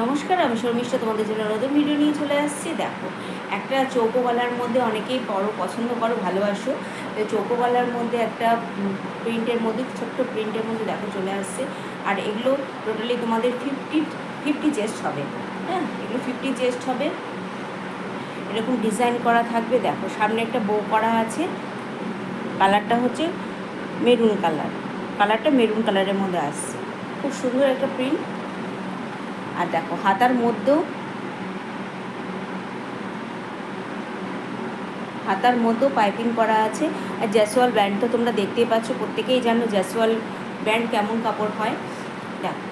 নমস্কার, আমি শর্মিষ্ঠা তোমাদের জন্য নতুন ভিডিও নিয়ে চলে আসছি। দেখো, একটা চৌকো গলার মধ্যে অনেকেই বড় পছন্দ করো, ভালোবাসো। চৌকো গলার মধ্যে একটা প্রিন্টের মধ্যে, ছোট্ট প্রিন্টের মধ্যে দেখো চলে আসছে। আর এগুলো টোটালি তোমাদের ফিফটি চেস্ট হবে। হ্যাঁ, এগুলো 50 চেস্ট হবে। এরকম ডিজাইন করা থাকবে। দেখো, সামনে একটা বো করা আছে। কালারটা হচ্ছে মেরুন কালার। কালারটা মেরুন কালারের মধ্যে আসছে। খুব সুন্দর একটা প্রিন্ট। আর দেখো, হাতার মধ্যেও পাইপিং করা আছে। আর জ্যাসওয়াল ব্যান্ড তো তোমরা দেখতেই পাচ্ছ, প্রত্যেকেই জানো জ্যাসওয়াল ব্যান্ড কেমন কাপড় হয়। দেখো,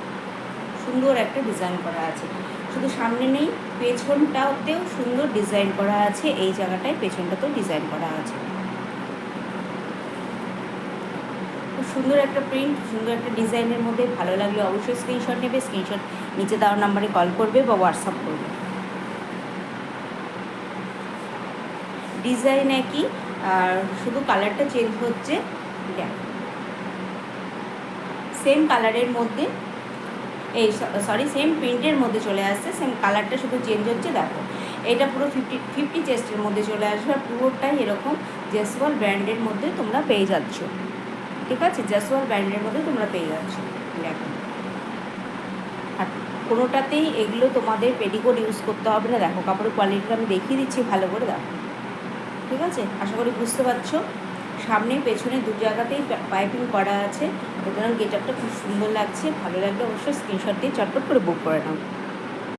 সুন্দর একটা ডিজাইন করা আছে। শুধু সামনে নেই, পেছনটাতেও সুন্দর ডিজাইন করা আছে। এই জায়গাটায় পেছনটাতেও ডিজাইন করা আছে। খুব সুন্দর একটা প্রিন্ট, সুন্দর একটা ডিজাইনের মধ্যে। ভালো লাগলে অবশ্যই স্ক্রিনশট নেবে। স্ক্রিনশট নিচে দেওয়ার নাম্বারে কল করবে বা হোয়াটসঅ্যাপ করবে। ডিজাইন একই, আর শুধু কালারটা চেঞ্জ হচ্ছে। দেখো, সেম কালারের মধ্যে, সেম প্রিন্টের মধ্যে চলে আসছে। সেম কালারটা শুধু চেঞ্জ হচ্ছে। দেখো, এটা পুরো ফিফটি চেস্টের মধ্যে চলে আসবে। আর পুরোটাই এরকম জ্যাসওয়াল ব্র্যান্ডের মধ্যে তোমরা পেয়ে যাচ্ছ। ঠিক আছে, জ্যাসওয়াল ব্র্যান্ডের মধ্যে তোমরা পেয়ে যাচ্ছ। দেখো, আর কোনোটাতেই এগুলো তোমাদের পেটিকোট ইউজ করতে হবে না। দেখো, কাপড়ের কোয়ালিটিটা আমি দেখিয়ে দিচ্ছি ভালো করে। দেখো, ঠিক আছে, আশা করি বুঝতে পারছো। সামনে পেছনে দু জায়গাতেই পাইপিং করা আছে, সুতরাং গেটআপটা খুব সুন্দর লাগছে। ভালো লাগলে অবশ্যই স্ক্রিনশট দিয়ে চটপট করে বুক করে নাও।